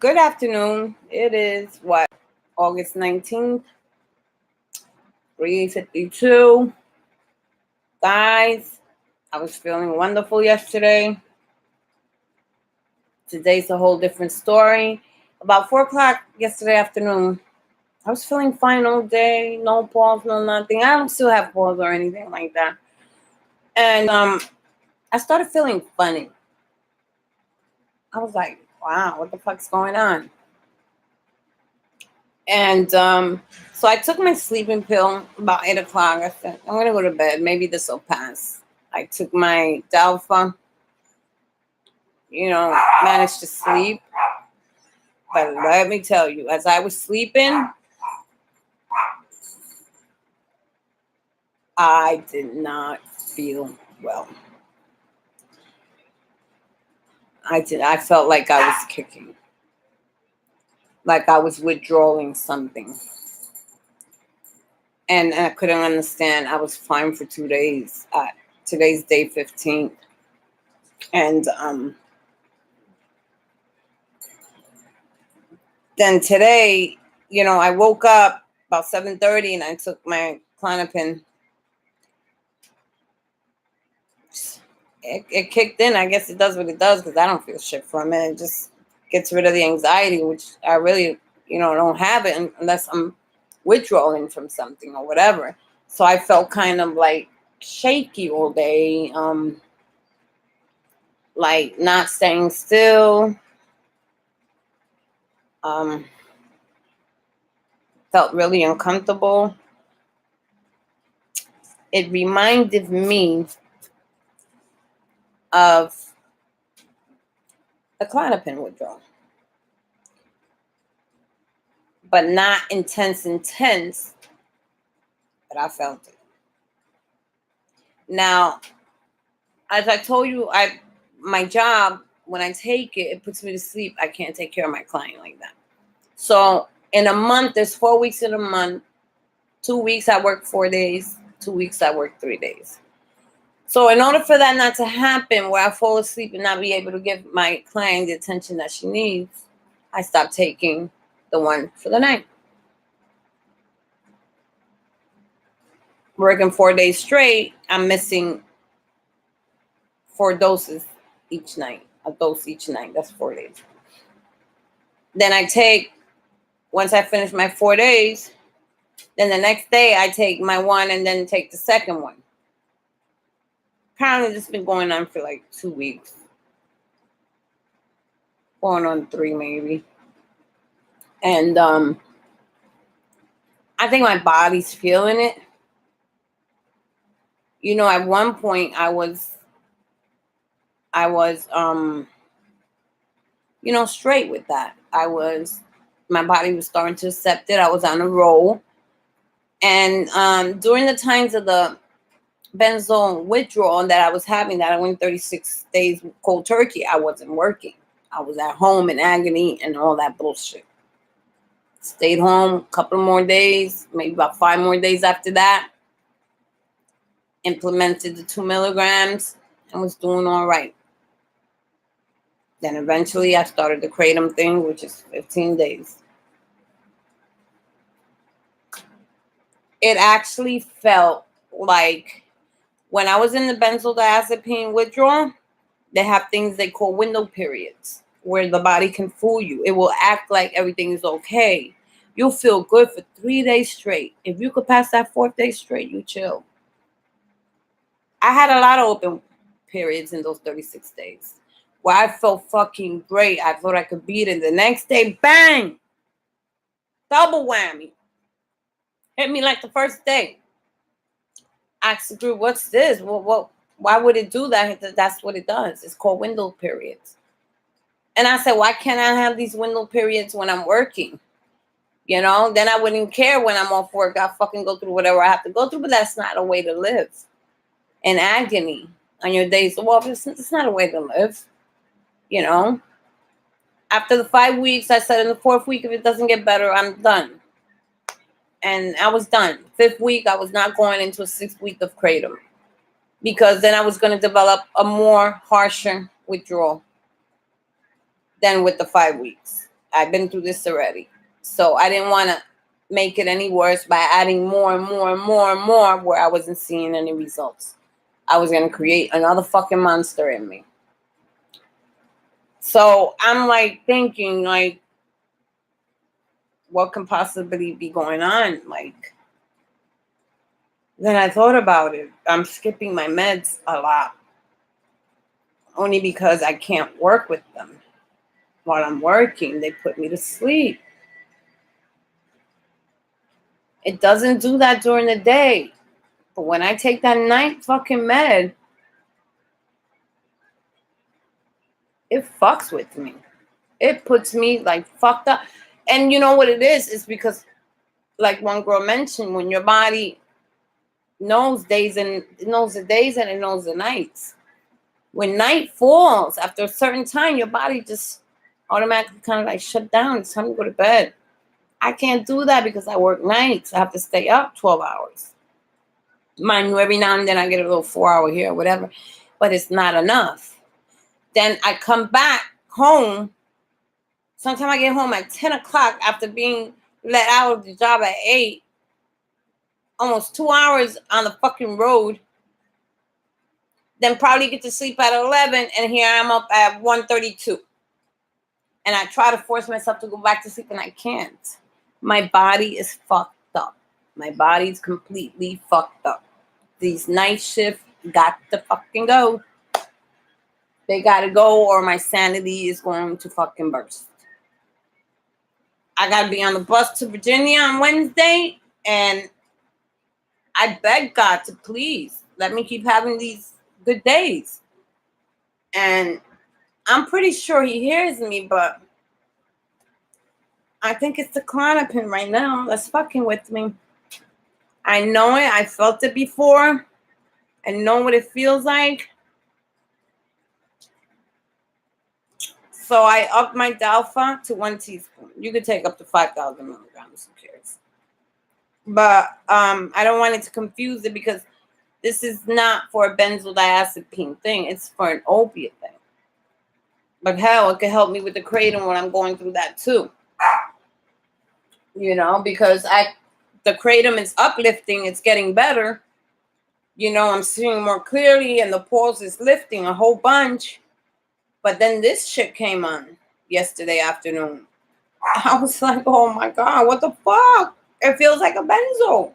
Good afternoon. It is what? August 19th, 3:52. Guys, I was feeling wonderful yesterday. Today's a whole different story. About 4 o'clock yesterday afternoon, I was feeling fine all day. No pause, no nothing. I don't still have pause or anything like that. And I started feeling funny. I was like, wow, what the fuck's going on? And so I took my sleeping pill about 8 o'clock. I said, I'm going to go to bed. Maybe this will pass. I took my Dalpha, managed to sleep. But let me tell you, as I was sleeping, I did not feel well. I felt like I was kicking, like I was withdrawing something. And I couldn't understand. I was fine for 2 days. Today's day 15th. And then today, I woke up about 7:30 and I took my Klonopin. It kicked in. I guess it does what it does because I don't feel shit from it. It just gets rid of the anxiety, which I really, don't have it unless I'm withdrawing from something or whatever. So I felt kind of like shaky all day, like not staying still. Felt really uncomfortable. It reminded me of a Klonopin withdrawal, but not intense, but I felt it. Now, as I told you, my job, when I take it, it puts me to sleep. I can't take care of my client like that. So in a month, there's 4 weeks in a month. 2 weeks I work 4 days. 2 weeks I work 3 days. So in order for that not to happen, where I fall asleep and not be able to give my client the attention that she needs, I stopped taking the one for the night. Working 4 days straight, I'm missing 4 doses each night. A dose each night. That's 4 days. Then I take, once I finish my 4 days, then the next day I take my one and then take the second one. Apparently this has been going on for like 2 weeks. Going on 3 maybe. And I think my body's feeling it. At one point I was straight with that. My body was starting to accept it. I was on a roll. And during the times of the Benzo withdrawal that I was having, that I went 36 days cold turkey, I wasn't working. I was at home in agony and all that bullshit. Stayed home a couple more days, maybe about 5 more days after that. Implemented the 2 milligrams and was doing all right. Then eventually I started the kratom thing, which is 15 days. It actually felt like when I was in the benzodiazepine withdrawal, they have things they call window periods where the body can fool you. It will act like everything is okay. You'll feel good for 3 days straight. If you could pass that 4th day straight, you chill. I had a lot of open periods in those 36 days where I felt fucking great. I thought I could beat it. The next day, bang! Double whammy. Hit me like the first day. Asked the group, what's this? Why would it do that? That's what it does. It's called window periods. And I said, why can't I have these window periods when I'm working? Then I wouldn't care when I'm off work. I'll fucking go through whatever I have to go through, but that's not a way to live. In agony on your days off, it's not a way to live. After the 5 weeks, I said in the 4th week, if it doesn't get better, I'm done. And I was done. 5th week, I was not going into a 6th week of kratom because then I was going to develop a more harsher withdrawal than with the 5 weeks. I've been through this already. So I didn't want to make it any worse by adding more and more and more and more where I wasn't seeing any results. I was going to create another fucking monster in me. So I'm like thinking, like, what can possibly be going on? Like, then I thought about it. I'm skipping my meds a lot. Only because I can't work with them. While I'm working, they put me to sleep. It doesn't do that during the day. But when I take that night fucking med, it fucks with me. It puts me like fucked up. And you know what it is? It's because, like one girl mentioned, when your body knows days and it knows the days and it knows the nights. When night falls, after a certain time, your body just automatically kind of like shut down. It's time to go to bed. I can't do that because I work nights. I have to stay up 12 hours. Mind you, every now and then I get a little 4 hour here or whatever, but it's not enough. Then I come back home. Sometimes I get home at 10 o'clock after being let out of the job at 8. Almost 2 hours on the fucking road. Then probably get to sleep at 11, and here I'm up at 1:32. And I try to force myself to go back to sleep, and I can't. My body is fucked up. My body's completely fucked up. These night shifts got to fucking go. They gotta go, or my sanity is going to fucking burst. I gotta be on the bus to Virginia on Wednesday, and I beg God to please let me keep having these good days. And I'm pretty sure he hears me, but I think it's the Klonopin right now that's fucking with me. I know it. I felt it before. I know what it feels like. So I upped my Dalfa to 1 teaspoon. You could take up to 5,000 milligrams. Who cares? But I don't want it to confuse it because this is not for a benzodiazepine thing. It's for an opiate thing. But hell, it could help me with the kratom when I'm going through that too. You know, because the kratom is uplifting. It's getting better. You know, I'm seeing more clearly and the pulse is lifting a whole bunch. But then this shit came on yesterday afternoon. I was like, oh my God, what the fuck? It feels like a benzo.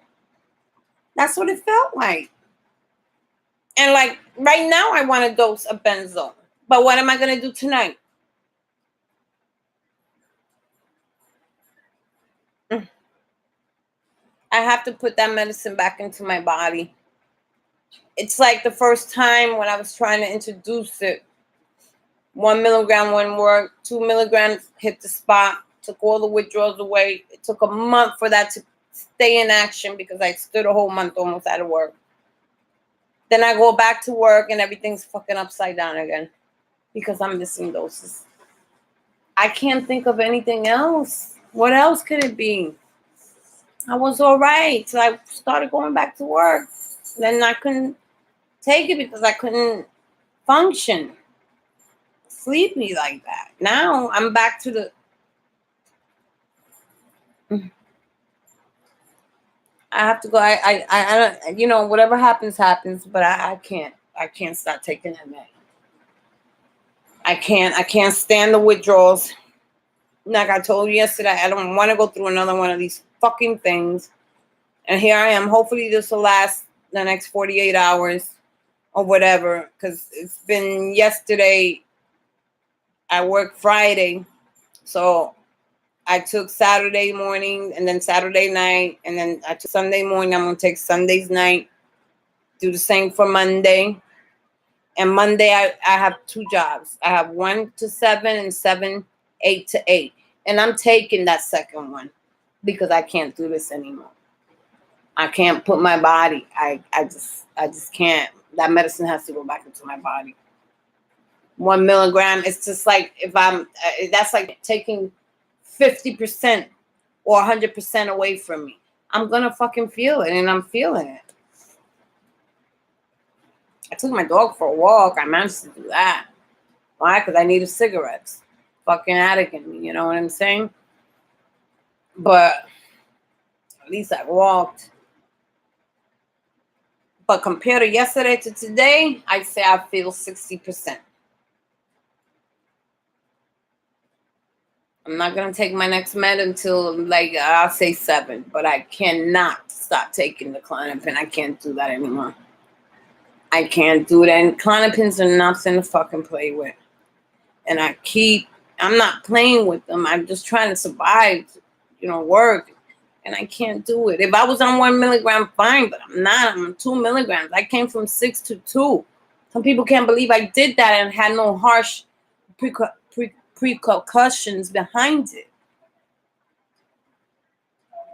That's what it felt like. And like right now, I want a dose of benzo. But what am I going to do tonight? I have to put that medicine back into my body. It's like the first time when I was trying to introduce it. 1 milligram wouldn't work. 2 milligrams hit the spot. Took all the withdrawals away. It took a month for that to stay in action because I stood a whole month almost out of work. Then I go back to work and everything's fucking upside down again because I'm missing doses. I can't think of anything else. What else could it be? I was all right. So I started going back to work. Then I couldn't take it because I couldn't function. Sleepy like that. Now I'm back to the... I have to go. I don't, you know, whatever happens, but I can't start taking that med. I can't stand the withdrawals. Like I told you yesterday, I don't want to go through another one of these fucking things. And here I am. Hopefully this will last the next 48 hours or whatever. Because it's been yesterday. I worked Friday. So I took Saturday morning and then Saturday night. And then I took Sunday morning. I'm going to take Sunday's night. Do the same for Monday. And Monday, I have 2 jobs. I have 1 to 7 and 8 to 8. And I'm taking that second one because I can't do this anymore. I can't put my body. I just can't. That medicine has to go back into my body. 1 milligram. It's just like if I'm, that's like taking 50% or 100% away from me. I'm going to fucking feel it, and I'm feeling it. I took my dog for a walk. I managed to do that. Why? Because I needed cigarettes. fucking addict in me. You know what I'm saying? But at least I walked. But compared to yesterday to today, I'd say I feel 60%. I'm not going to take my next med until, like, I'll say 7. But I cannot stop taking the Klonopin. I can't do that anymore. I can't do it. And Klonopins are nothing to fucking play with. And I'm not playing with them. I'm just trying to survive, work. And I can't do it. If I was on 1 milligram, fine. But I'm not. I'm on 2 milligrams. I came from 6 to 2. Some people can't believe I did that and had no harsh repercussions behind it.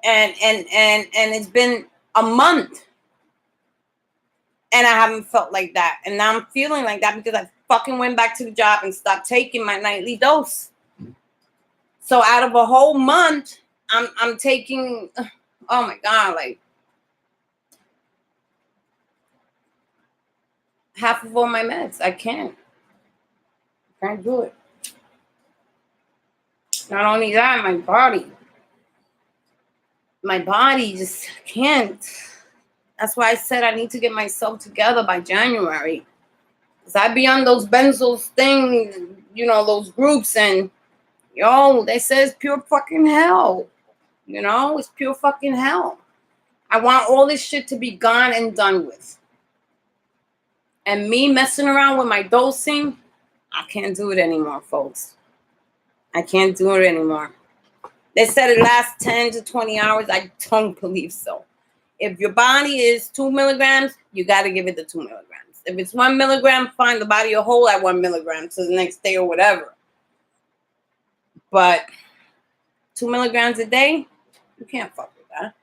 And it's been a month. And I haven't felt like that. And now I'm feeling like that because I fucking went back to the job and stopped taking my nightly dose. So out of a whole month, I'm taking, oh my God, like half of all my meds. I can't do it. Not only that, my body just can't. That's why I said I need to get myself together by January. Because I be on those benzos things, those groups, and they say it's pure fucking hell. It's pure fucking hell. I want all this shit to be gone and done with. And me messing around with my dosing, I can't do it anymore, folks. I can't do it anymore. They said it lasts 10 to 20 hours. I don't believe so. If your body is 2 milligrams, you got to give it the 2 milligrams. If it's 1 milligram, fine, the body will hold at 1 milligram to the next day or whatever. But 2 milligrams a day, you can't fuck with that.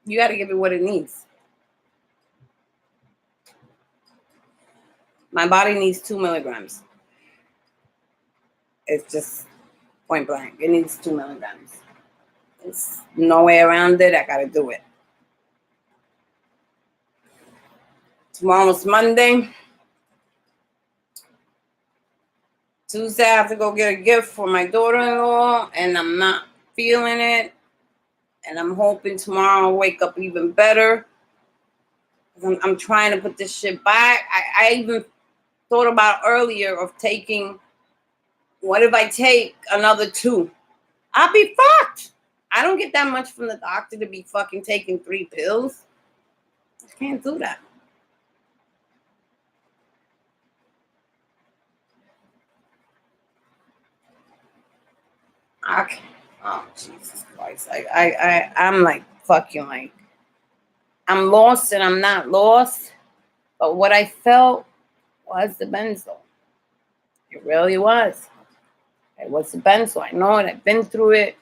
You got to give it what it needs. My body needs 2 milligrams. It's just point blank. It needs 2 milligrams. There's no way around it. I got to do it. Tomorrow's Monday. Tuesday, I have to go get a gift for my daughter-in-law, and I'm not feeling it. And I'm hoping tomorrow I'll wake up even better. I'm trying to put this shit back. I even thought about earlier of taking, what if I take another 2? I'll be fucked. I don't get that much from the doctor to be fucking taking 3 pills. I can't do that. Okay. Oh, Jesus Christ. I'm like, fucking like, I'm lost and I'm not lost. But what I felt was the benzo. It really was. It was the benzo. I know it. I've been through it.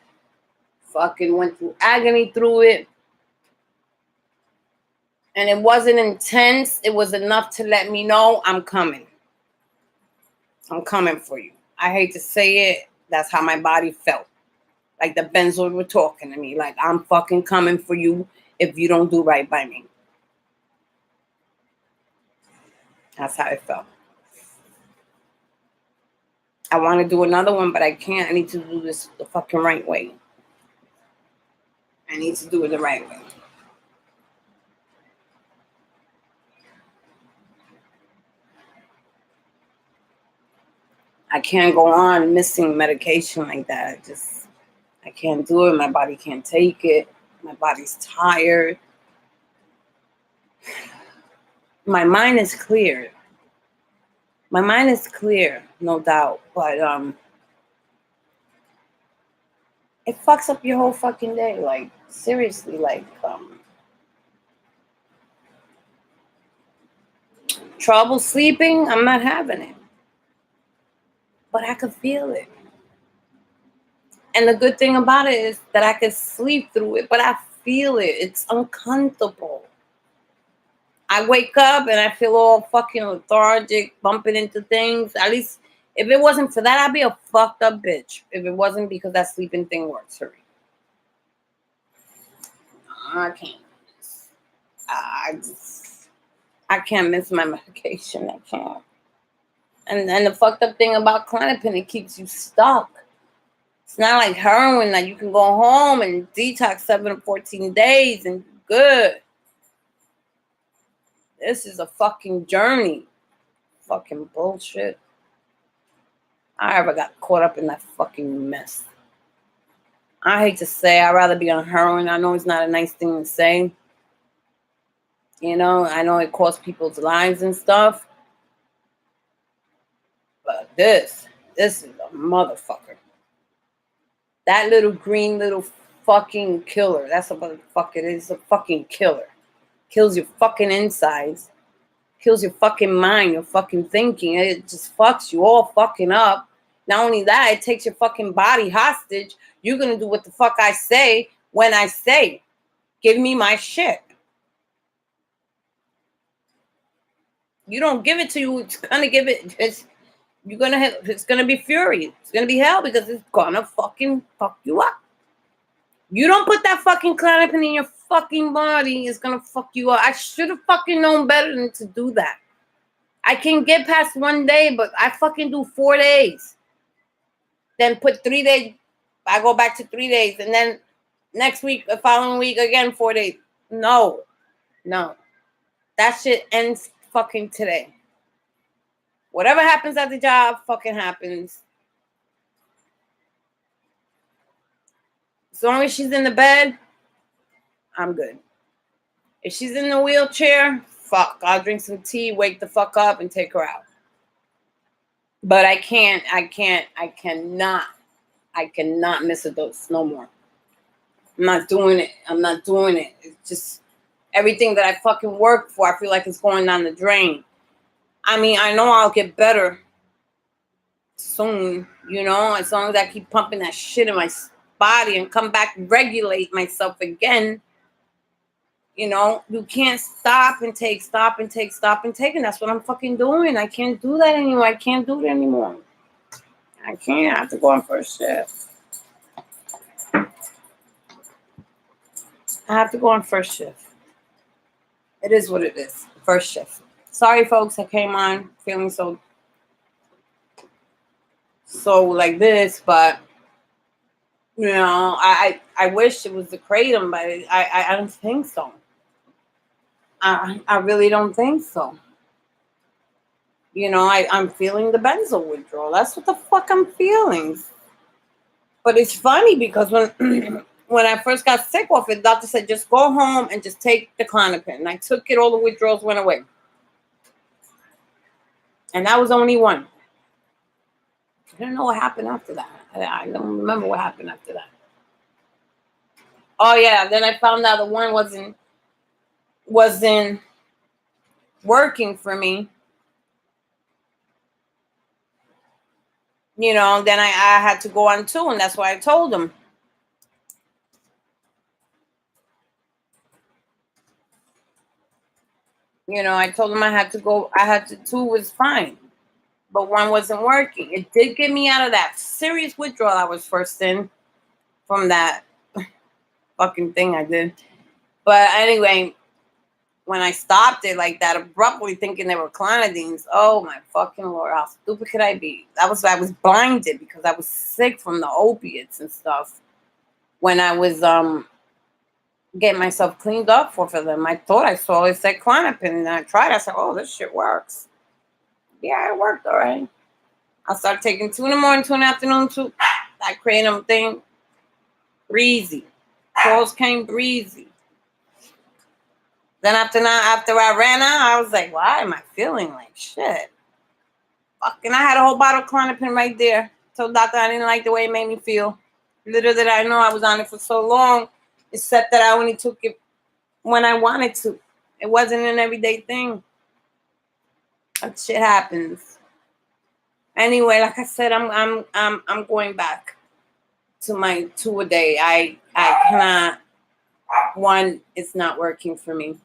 Fucking went through agony through it. And it wasn't intense. It was enough to let me know I'm coming. I'm coming for you. I hate to say it. That's how my body felt. Like the benzo were talking to me. Like, I'm fucking coming for you if you don't do right by me. That's how it felt. I want to do another one, but I can't. I need to do this the fucking right way. I need to do it the right way. I can't go on missing medication like that. I can't do it. My body can't take it. My body's tired. My mind is clear. My mind is clear, no doubt. But it fucks up your whole fucking day. Like, seriously, like, trouble sleeping, I'm not having it. But I could feel it. And the good thing about it is that I could sleep through it, but I feel it. It's uncomfortable. I wake up and I feel all fucking lethargic, bumping into things. At least if it wasn't for that, I'd be a fucked up bitch. If it wasn't because that sleeping thing works for me. I can't. I can't miss my medication. I can't. And the fucked up thing about Klonopin, it keeps you stuck. It's not like heroin that you can go home and detox 7 to 14 days and good. This is a fucking journey. Fucking bullshit. I ever got caught up in that fucking mess. I hate to say I'd rather be on heroin. I know it's not a nice thing to say. You know, I know it costs people's lives and stuff. But this is a motherfucker. That little green little fucking killer. That's what the fuck it is. A fucking killer. Kills your fucking insides. Kills your fucking mind, your fucking thinking. It just fucks you all fucking up. Not only that, it takes your fucking body hostage. You're going to do what the fuck I say when I say. Give me my shit. You don't give it to you, it's going to give it. It's going to be fury. It's going to be hell because it's going to fucking fuck you up. You don't put that fucking Klonopin in your fucking body, it's going to fuck you up. I should have fucking known better than to do that. I can get past 1 day, but I fucking do 4 days. Then put 3 days. I go back to 3 days. And then next week, the following week, again, 4 days. No. That shit ends fucking today. Whatever happens at the job, fucking happens. As long as she's in the bed, I'm good. If she's in the wheelchair, fuck, I'll drink some tea, wake the fuck up, and take her out. But I cannot miss a dose no more. I'm not doing it. It's just everything that I fucking worked for, I feel like it's going down the drain. I mean, I know I'll get better soon, you know, as long as I keep pumping that shit in my body and come back, regulate myself again. You know, you can't stop and take. And that's what I'm fucking doing. I can't do that anymore. I can't do it anymore. I can't. I have to go on first shift. It is what it is. First shift. Sorry, folks. I came on feeling so like this, but you know, I wish it was the kratom, but I don't think so. I really don't think so. You know, I'm feeling the benzo withdrawal. That's what the fuck I'm feeling. But it's funny because when when I first got sick off it, the doctor said, just go home and just take the Klonopin. And I took it, all the withdrawals went away. And that was only one. I don't know what happened after that. I don't remember what happened after that. Oh, yeah. Then I found out the one wasn't working for me. You know, then I had to go on 2, and that's why I told him. You know, I told him I had to go. 2 was fine, but 1 wasn't working. It did get me out of that serious withdrawal I was first in from that fucking thing I did. But anyway, when I stopped it like that abruptly, thinking they were clonidines, oh my fucking Lord, how stupid could I be? I was blinded because I was sick from the opiates and stuff. When I was getting myself cleaned up for them, I thought I saw it said Klonopin, and I tried. I said, oh, this shit works. Yeah, it worked all right. I started taking 2 in the morning, 2 in the afternoon, 2. That kratom thing, breezy. Calls came breezy. Then after I ran out, I was like, why am I feeling like shit? Fucking, I had a whole bottle of Klonopin right there. Told doctor I didn't like the way it made me feel. Little did I know I was on it for so long, except that I only took it when I wanted to. It wasn't an everyday thing. That shit happens. Anyway, like I said, I'm going back to my 2 a day. I cannot. 1, it's not working for me.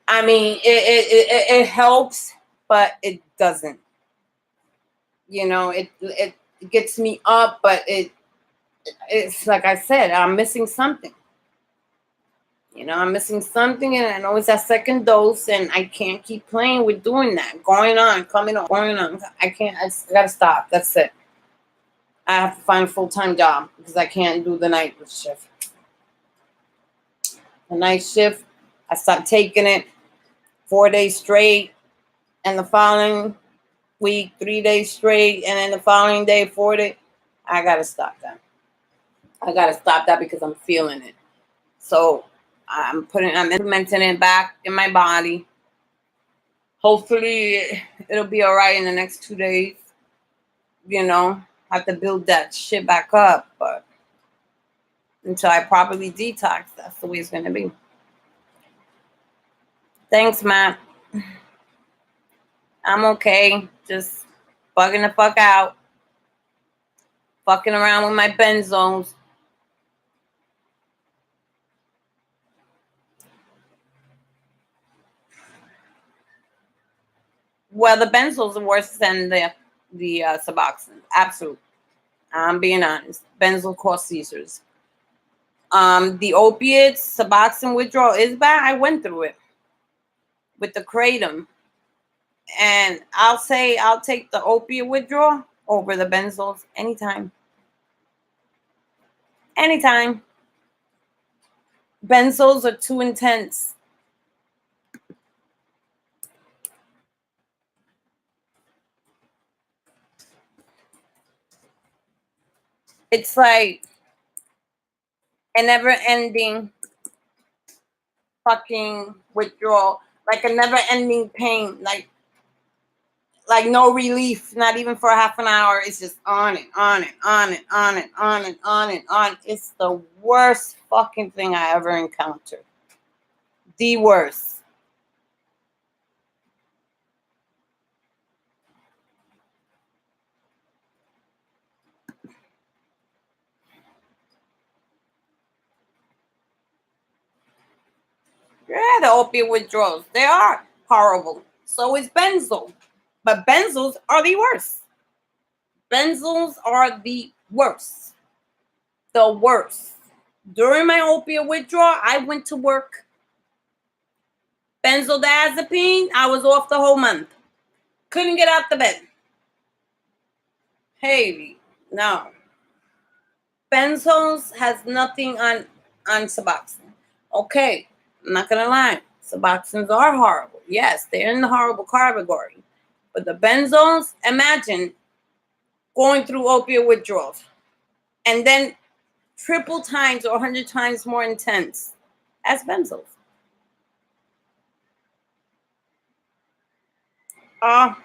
I mean, it helps, but it doesn't. You know, it gets me up, but it's like I said, I'm missing something. You know, I'm missing something, and I know it's that second dose, and I can't keep playing with doing that. Going on, coming on, going on. I can't. I gotta stop. That's it. I have to find a full-time job because I can't do the night shift. The night shift, I stopped taking it 4 days straight, and the following week 3 days straight, and then the following day 4 days. I gotta stop that. I gotta stop that because I'm feeling it. So I'm implementing it back in my body. Hopefully it'll be all right in the next 2 days. You know, I have to build that shit back up, but until I properly detox, that's the way it's gonna be. Thanks, Matt. I'm okay. Just bugging the fuck out. Fucking around with my benzos. Well, the benzos are worse than the Suboxone. Absolutely. I'm being honest. Benzo cause seizures. The opiates, Suboxone withdrawal is bad. I went through it with the kratom. And I'll say I'll take the opiate withdrawal over the benzos anytime. Anytime. Benzos are too intense. It's like a never ending fucking withdrawal. Like a never ending pain. Like no relief, not even for half an hour. It's just on and on and on and on and on and on and on. It's the worst fucking thing I ever encountered. The worst. Yeah, the opiate withdrawals. They are horrible. So is benzo. But benzos are the worst. Benzos are the worst. The worst. During my opiate withdrawal, I went to work. Benzodiazepine, I was off the whole month. Couldn't get out the bed. Hey, no. Benzos has nothing on Suboxone. Okay, I'm not gonna lie. Suboxones are horrible. Yes, they're in the horrible category. But the benzos, imagine going through opiate withdrawals and then triple times or 100 times more intense as benzos. I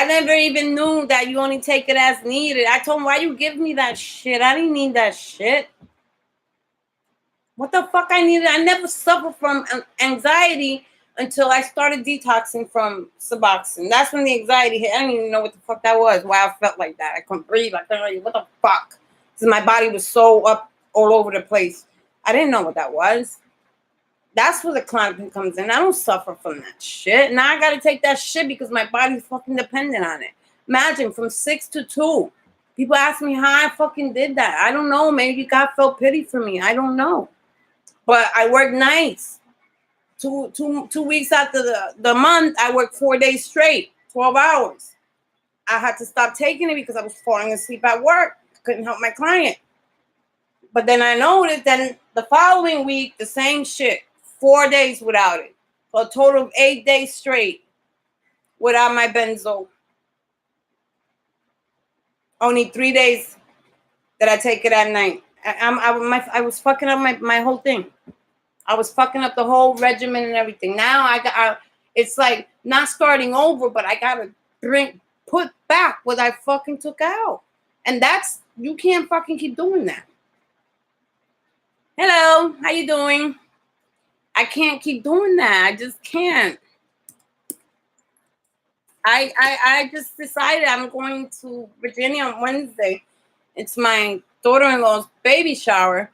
never even knew that you only take it as needed. I told him, why you give me that shit? I didn't need that shit. What the fuck I needed? I never suffered from anxiety until I started detoxing from Suboxone. That's when the anxiety hit. I didn't even know what the fuck that was, why I felt like that. I couldn't breathe. I thought, what the fuck? Because my body was so up all over the place. I didn't know what that was. That's where the clamping comes in. I don't suffer from that shit. Now I got to take that shit because my body's fucking dependent on it. Imagine from 6 to 2. People ask me how I fucking did that. I don't know. Maybe God felt pity for me. I don't know. But I worked nights. Two weeks after the month, I worked 4 days straight, 12 hours. I had to stop taking it because I was falling asleep at work. Couldn't help my client. But then I noticed that the following week, the same shit. 4 days without it. So a total of 8 days straight without my benzo. Only 3 days that I take it at night. I was fucking up my whole thing. I was fucking up the whole regimen and everything. Now it's like not starting over, but I gotta put back what I fucking took out. And you can't fucking keep doing that. Hello, how you doing? I can't keep doing that. I just can't. I just decided I'm going to Virginia on Wednesday. It's my daughter-in-law's baby shower.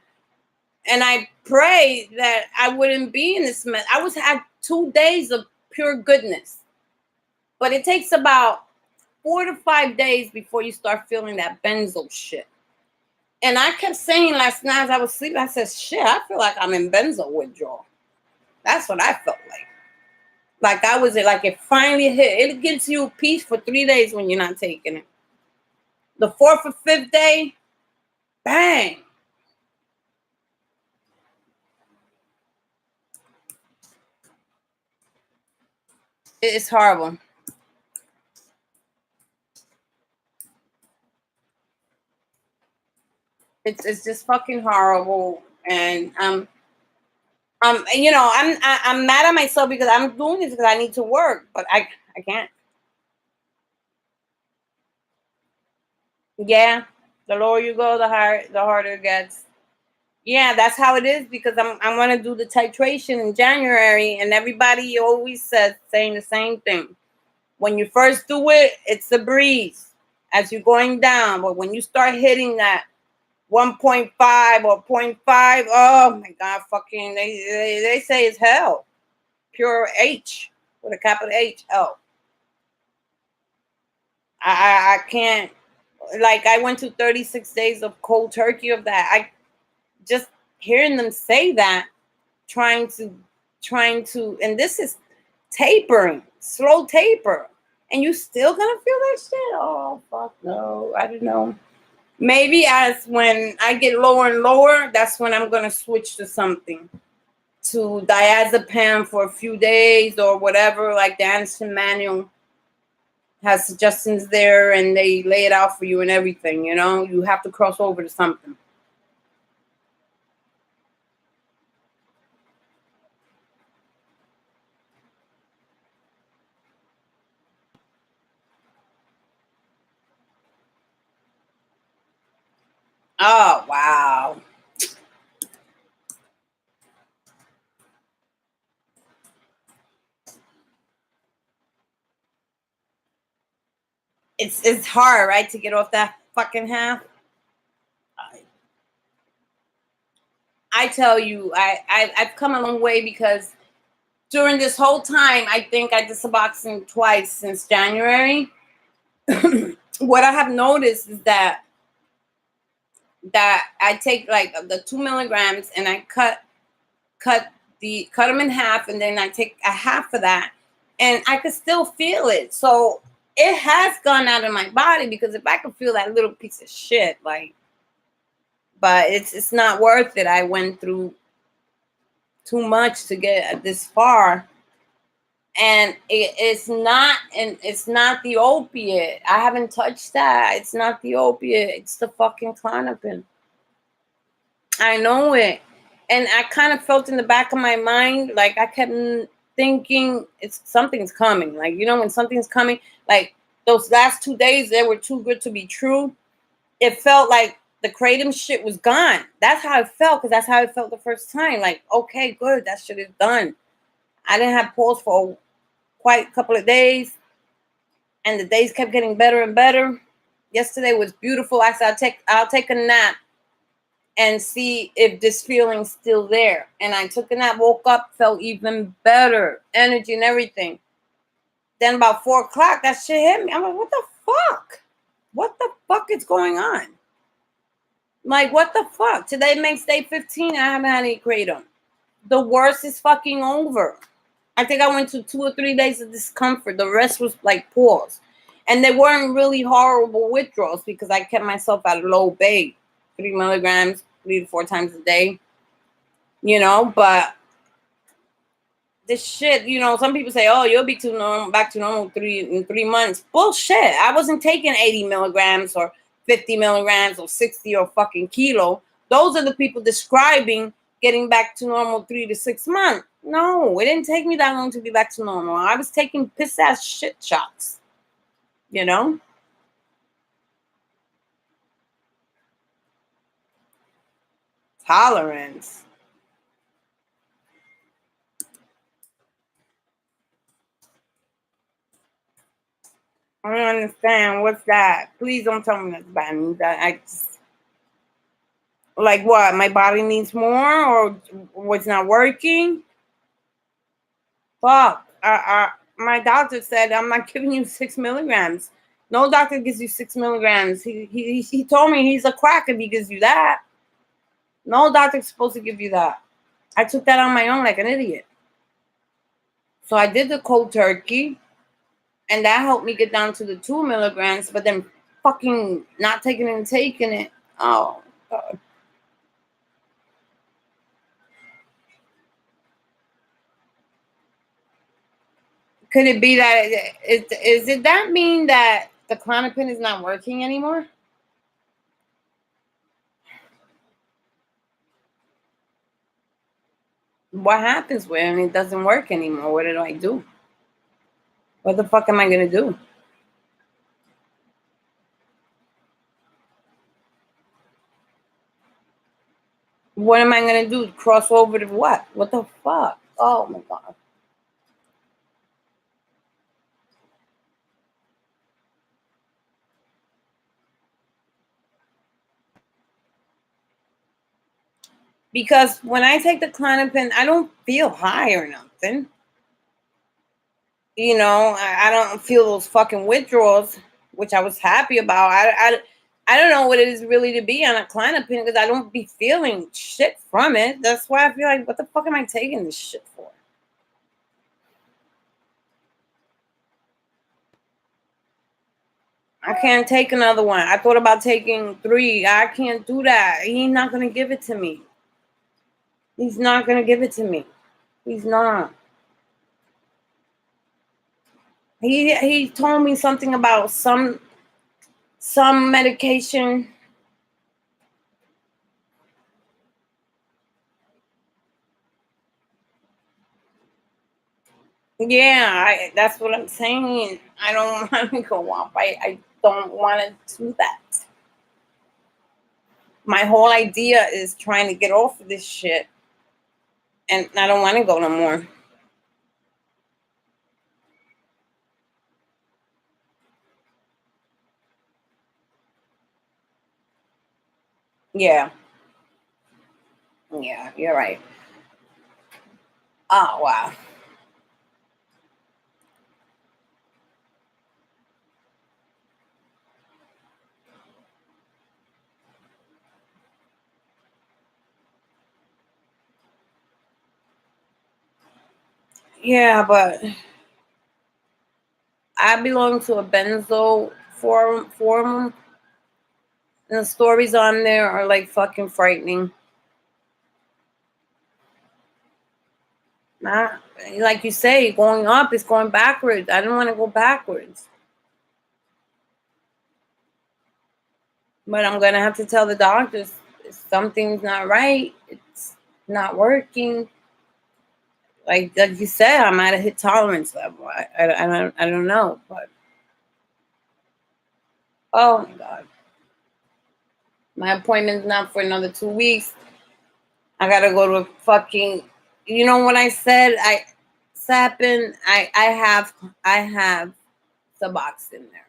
And I pray that I wouldn't be in this mess. I had 2 days of pure goodness. But it takes about 4 to 5 days before you start feeling that benzo shit. And I kept saying last night as I was sleeping, I said, shit, I feel like I'm in benzo withdrawal. That's what I felt like. Like it finally hit. It gives you peace for 3 days when you're not taking it. The fourth or fifth day, bang. It's horrible. It's just fucking horrible. And you know, I'm mad at myself because I'm doing this because I need to work, but I can't. Yeah, the lower you go, the harder it gets. Yeah, that's how it is because I'm gonna do the titration in January, and everybody always says saying the same thing. When you first do it, it's a breeze as you're going down, but when you start hitting that 1.5 or 0.5, oh my god, fucking they say it's hell. Pure H with a capital H, hell. I can't, like, I went to 36 days of cold turkey of that. I just hearing them say that, trying to, and this is tapering, slow taper, and you still gonna feel that shit. Oh fuck no, I don't know. Maybe as when I get lower and lower, that's when I'm gonna switch to something, to diazepam for a few days or whatever. Like the Anderson manual has suggestions there, and they lay it out for you and everything. You know, you have to cross over to something. Oh wow. It's hard, right, to get off that fucking half. I tell you, I've come a long way because during this whole time, I think I did Suboxone twice since January. What I have noticed is that I take like the 2 milligrams and I cut them in half, and then I take a half of that, and I could still feel it. So it has gone out of my body, because if I could feel that little piece of shit, like, but it's not worth it. I went through too much to get this far, and it's not the opiate. I haven't touched that. It's not the opiate. It's the fucking Klonopin. I know it. And I kind of felt in the back of my mind, like I kept thinking it's something's coming. Like, you know, when something's coming, like those last 2 days, they were too good to be true. It felt like the kratom shit was gone. That's how it felt, because that's how it felt the first time. Like, okay, good, that shit is done. I didn't have pulse for quite a couple of days, and the days kept getting better and better. Yesterday was beautiful. I said, I'll take a nap and see if this feeling's still there. And I took a nap, woke up, felt even better, energy and everything. Then about 4 o'clock, that shit hit me. I'm like, what the fuck? What the fuck is going on? Like, what the fuck? Today makes day 15. I haven't had any kratom. The worst is fucking over. I think I went to 2 or 3 days of discomfort. The rest was like pause. And they weren't really horrible withdrawals because I kept myself at a low base, 3 milligrams, 3 to 4 times a day. You know, but this shit, you know, some people say, oh, you'll be back to normal in 3 months. Bullshit. I wasn't taking 80 milligrams or 50 milligrams or 60 or fucking kilo. Those are the people describing getting back to normal 3 to 6 months. No, it didn't take me that long to be back to normal. I was taking piss ass shit shots, you know? Tolerance. I don't understand. What's that? Please don't tell me that's bad news. I just, like, what? My body needs more, or what's not working? Fuck. My doctor said I'm not giving you 6 milligrams. No doctor gives you 6 milligrams. He told me he's a quack if he gives you that. No doctor's supposed to give you that. I took that on my own like an idiot. So I did the cold turkey, and that helped me get down to the 2 milligrams. But then fucking not taking it and taking it. Oh, God. Could it be that is it that mean that the Klonopin is not working anymore? What happens when it doesn't work anymore? What do I do? What the fuck am I gonna do? What am I gonna do? Cross over to what? What the fuck? Oh my God. Because when I take the Klonopin, I don't feel high or nothing. You know, I don't feel those fucking withdrawals, which I was happy about. I don't know what it is really to be on a Klonopin because I don't be feeling shit from it. That's why I feel like, what the fuck am I taking this shit for? I can't take another one. I thought about taking 3. I can't do that. He's not gonna give it to me. He's not gonna give it to me. He's not. He told me something about some medication. Yeah, that's what I'm saying. I don't want to go up. I don't want to do that. My whole idea is trying to get off of this shit, and I don't want to go no more. Yeah, yeah, you're right. Oh wow. Yeah, but I belong to a Benzo forum, and the stories on there are like fucking frightening. Not like you say, going up is going backwards. I don't want to go backwards. But I'm gonna have to tell the doctors something's not right. It's not working. Like you said, I'm at a hit tolerance level. I don't know, but oh my God, my appointment's not for another 2 weeks. I gotta go to a fucking. You know what I said? Sapping. I have Suboxone there.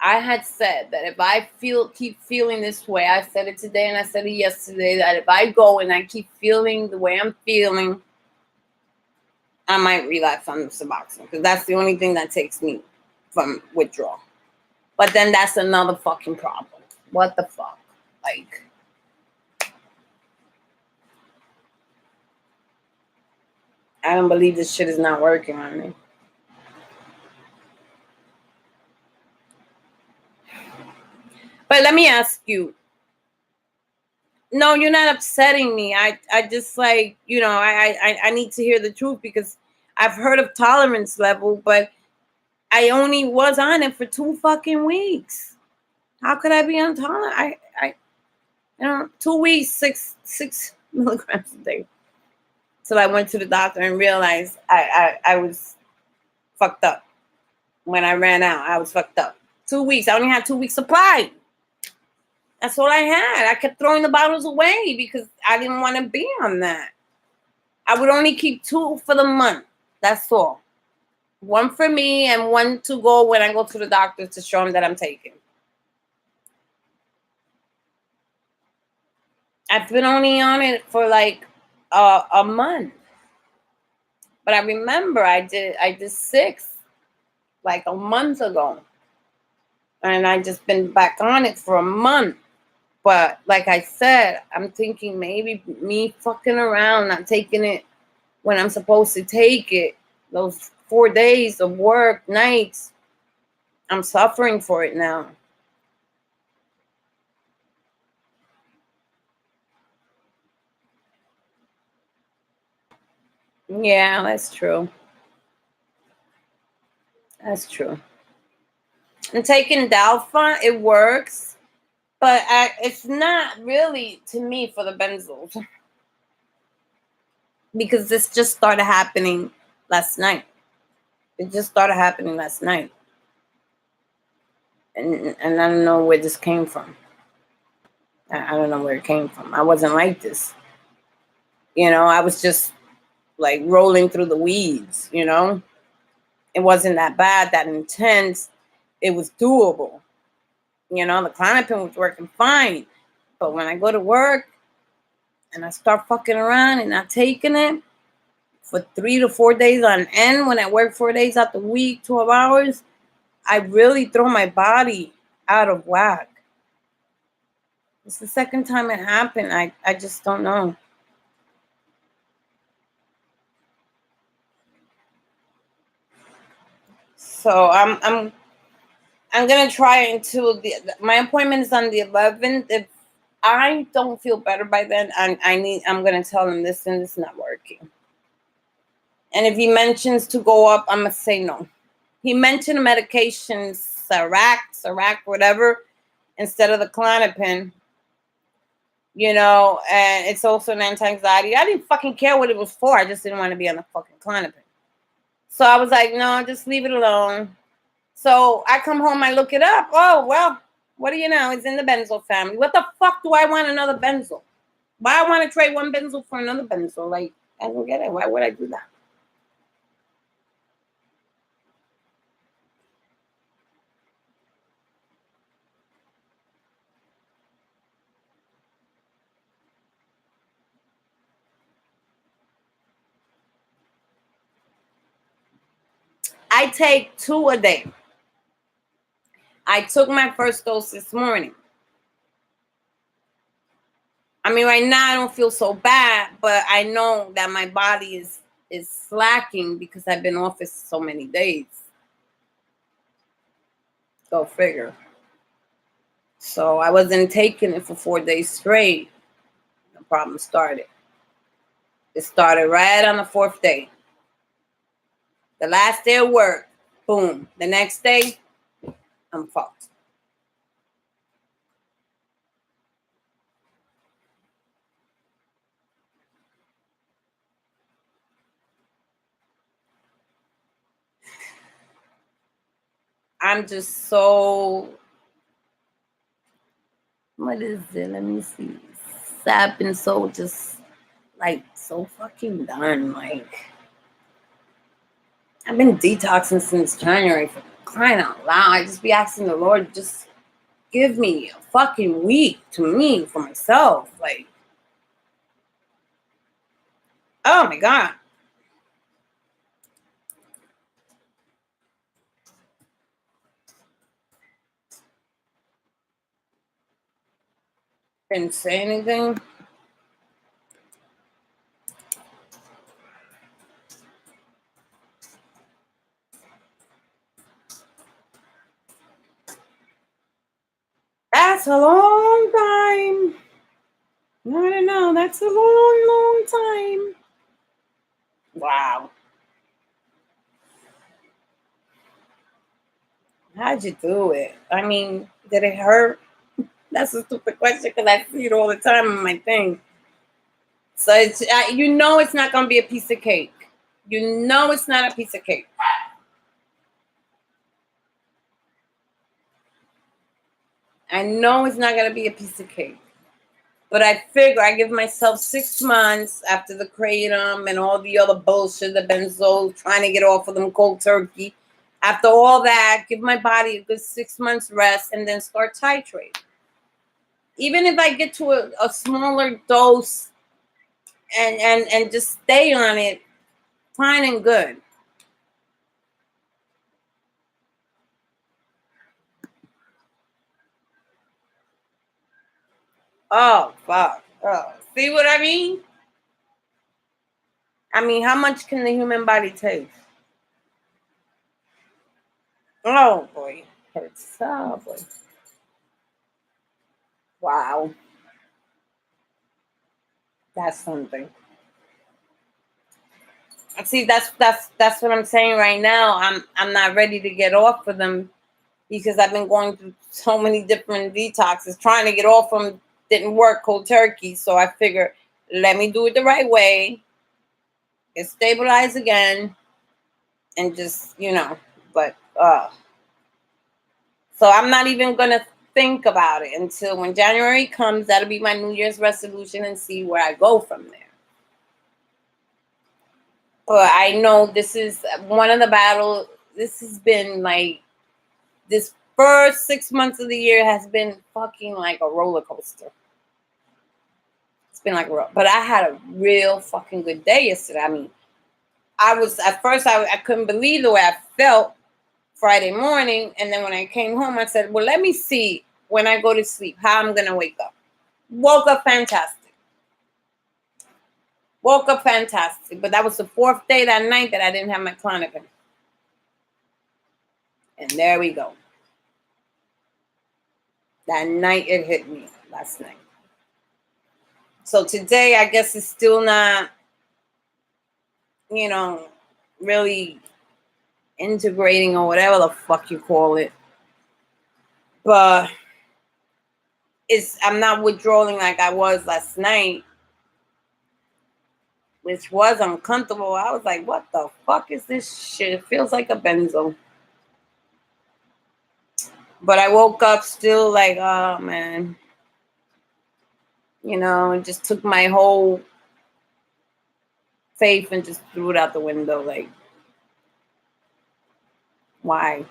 I had said that if I keep feeling this way, I said it today and I said it yesterday, that if I go and I keep feeling the way I'm feeling, I might relapse on the Suboxone because that's the only thing that takes me from withdrawal. But then that's another fucking problem. What the fuck? Like, I don't believe this shit is not working on me. But let me ask you. No, you're not upsetting me. I just like, I need to hear the truth because I've heard of tolerance level, but I only was on it for 2 fucking weeks. How could I be on tolerance? I 2 weeks, six milligrams a day. Till I went to the doctor and realized I was fucked up. When I ran out, I was fucked up. 2 weeks. I only had 2 weeks supply. That's all I had. I kept throwing the bottles away because I didn't want to be on that. I would only keep 2 for the month. That's all. 1 for me and 1 to go when I go to the doctor to show them that I'm taking. I've been only on it for like a month. But I remember I did 6 like a month ago. And I just been back on it for a month. But like I said, I'm thinking maybe me fucking around, not taking it when I'm supposed to take it. Those 4 days of work, nights, I'm suffering for it now. Yeah, that's true. That's true. And taking Dalpha, it works, but it's not really to me for the benzos because this just started happening last night. It just started happening last night, and I don't know where this came from. I don't know where it came from. I wasn't like this, I was just like rolling through the weeds. It wasn't that bad, that intense. It was doable. The Clonopin was working fine, but when I go to work and I start fucking around and not taking it for 3 to 4 days on end, when I work 4 days out the week, 12 hours, I really throw my body out of whack. It's the second time it happened. I just don't know. So I'm gonna try until my appointment is on the 11th. If I don't feel better by then, I'm gonna tell him this and this is not working. And if he mentions to go up, I'm gonna say no. He mentioned medications, Serac, whatever, instead of the Clonopin. And it's also an anti-anxiety. I didn't fucking care what it was for. I just didn't want to be on the fucking Clonopin. So I was like, no, just leave it alone. So I come home, I look it up. Oh, well, what do you know? It's in the benzo family. What the fuck do I want another benzo? Why I want to trade one benzo for another benzo? Like, I don't get it. Why would I do that? I take 2 a day. I took my first dose this morning. I mean, right now I don't feel so bad, but I know that my body is slacking because I've been off for so many days. Go figure. So I wasn't taking it for 4 days straight. The problem started. It started right on the 4th day. The last day of work, boom. The next day, I'm fucked. I'm just so, what is it? Let me see. I've been so just like so fucking done. Like, I've been detoxing since January, for crying out loud. I just be asking the Lord, just give me a fucking week to me for myself. Like, oh my God. Didn't say anything. That's a long time. I don't know. That's a long, long time. Wow. How'd you do it? I mean, did it hurt? That's a stupid question because I see it all the time on my thing. So it's it's not gonna be a piece of cake. It's not a piece of cake. I know it's not gonna be a piece of cake. But I figure I give myself 6 months after the kratom and all the other bullshit, the benzo, trying to get off of them cold turkey. After all that, give my body a good 6 months rest and then start titrating. Even if I get to a smaller dose and just stay on it, fine and good. Oh, fuck. Oh, see what I mean? I mean, how much can the human body take? Oh, boy. Hurts. Oh, boy. Wow. That's something. See, that's what I'm saying right now. I'm not ready to get off of them because I've been going through so many different detoxes. Trying to get off them didn't work cold turkey. So I figured, let me do it the right way. Get stabilized again. And just, but so I'm not even gonna think about it until when January comes. That'll be my New Year's resolution and see where I go from there. But I know this is one of the battles. This has been like, this first 6 months of the year has been fucking like a roller coaster. It's been like but I had a real fucking good day yesterday. I mean, I was at first I couldn't believe the way I felt Friday morning, and then when I came home, I said, "Well, let me see when I go to sleep how I'm gonna wake up." Woke up fantastic. Woke up fantastic, but that was the fourth day that night that I didn't have my Klonopin, and there we go. That night it hit me last night. So today, I guess it's still not, really integrating or whatever the fuck you call it. But I'm not withdrawing like I was last night, which was uncomfortable. I was like, what the fuck is this shit? It feels like a benzo. But I woke up still like, oh man. And just took my whole faith and just threw it out the window. Like, why?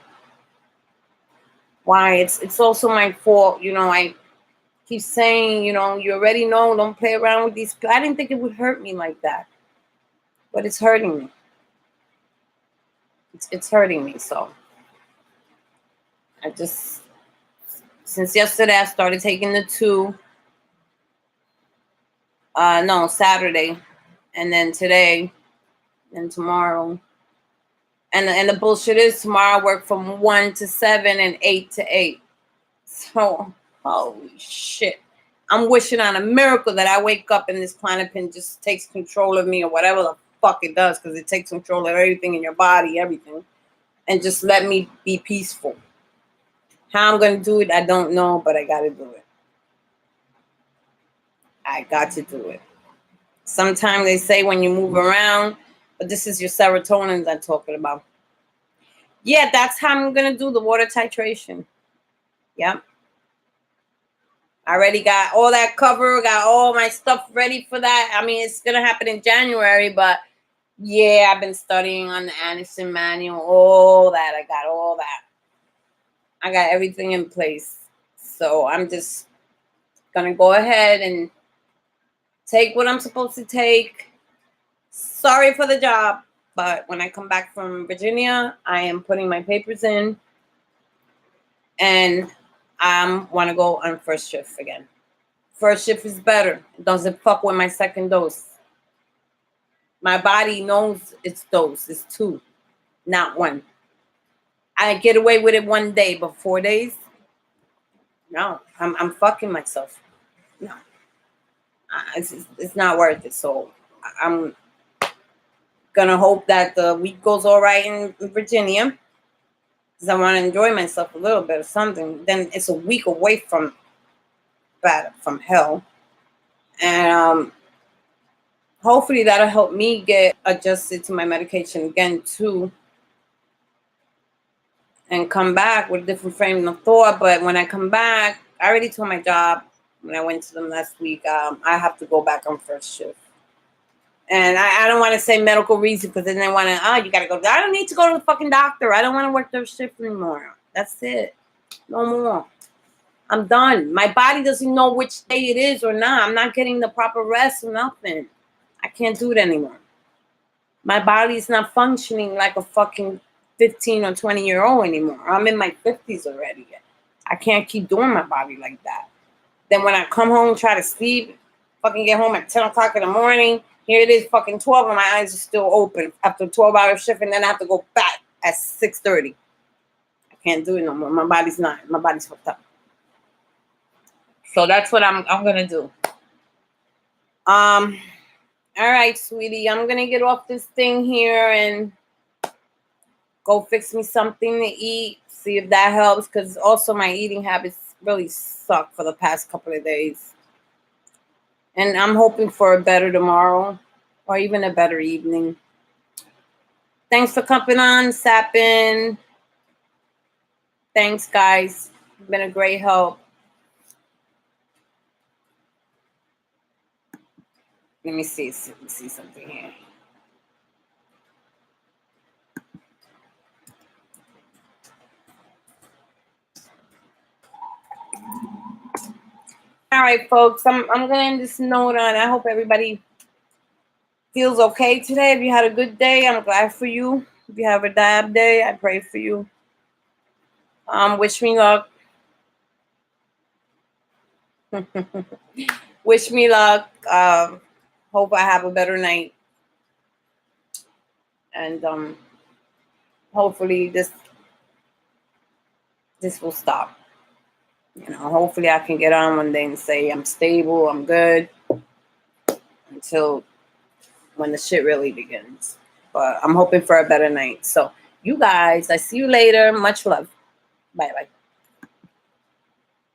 Why? It's also my fault. I keep saying, you already know, don't play around with these. I didn't think it would hurt me like that. But it's hurting me. It's hurting me. So I just, since yesterday, I started taking the 2. No, Saturday. And then today. And tomorrow. And the bullshit is tomorrow I work from 1 to 7 and 8 to 8. So, holy shit. I'm wishing on a miracle that I wake up and this Klonopin just takes control of me or whatever the fuck it does, because it takes control of everything in your body, everything. And just let me be peaceful. How I'm going to do it, I don't know, but I got to do it. I got to do it. Sometimes they say when you move around, but this is your serotonin I'm talking about. Yeah, that's how I'm going to do the water titration. Yep. I already got all that cover, got all my stuff ready for that. I mean, it's going to happen in January, but yeah, I've been studying on the Anderson manual, all that. I got all that. I got everything in place. So I'm just going to go ahead and take what I'm supposed to take. Sorry for the job, but when I come back from Virginia, I am putting my papers in, and I want to go on first shift again. First shift is better. It doesn't fuck with my second dose. My body knows its dose. It's 2, not 1. I get away with it 1 day, but 4 days? No, I'm fucking myself. No. It's not worth it. So I'm gonna hope that the week goes all right in Virginia, because I want to enjoy myself a little bit or something. Then it's a week away from hell, and hopefully that'll help me get adjusted to my medication again too, and come back with a different frame of thought. But when I come back, I already told my job when I went to them last week, I have to go back on first shift. And I don't want to say medical reason, because then they want to, you got to go. I don't need to go to the fucking doctor. I don't want to work third shift anymore. That's it. No more. I'm done. My body doesn't know which day it is or not. I'm not getting the proper rest or nothing. I can't do it anymore. My body is not functioning like a fucking 15 or 20-year-old anymore. I'm in my 50s already. I can't keep doing my body like that. Then when I come home, try to sleep, fucking get home at 10 o'clock in the morning, here it is fucking 12 and my eyes are still open after a 12-hour shift, and then I have to go back at 6:30. I can't do it no more. My body's fucked up. So that's what I'm gonna do. All right, sweetie. I'm going to get off this thing here and go fix me something to eat. See if that helps. Because also my eating habits really suck for the past couple of days. And I'm hoping for a better tomorrow. Or even a better evening. Thanks for coming on, Sappin. Thanks, guys. You've been a great help. Let me see something here. All right, folks. I'm gonna end this note on. I hope everybody feels okay today. If you had a good day, I'm glad for you. If you have a bad day, I pray for you. Wish me luck. Wish me luck. Hope I have a better night. And hopefully this will stop. You know, hopefully I can get on one day and say I'm stable, I'm good, until when the shit really begins. But I'm hoping for a better night. So you guys, I see you later. Much love. Bye bye.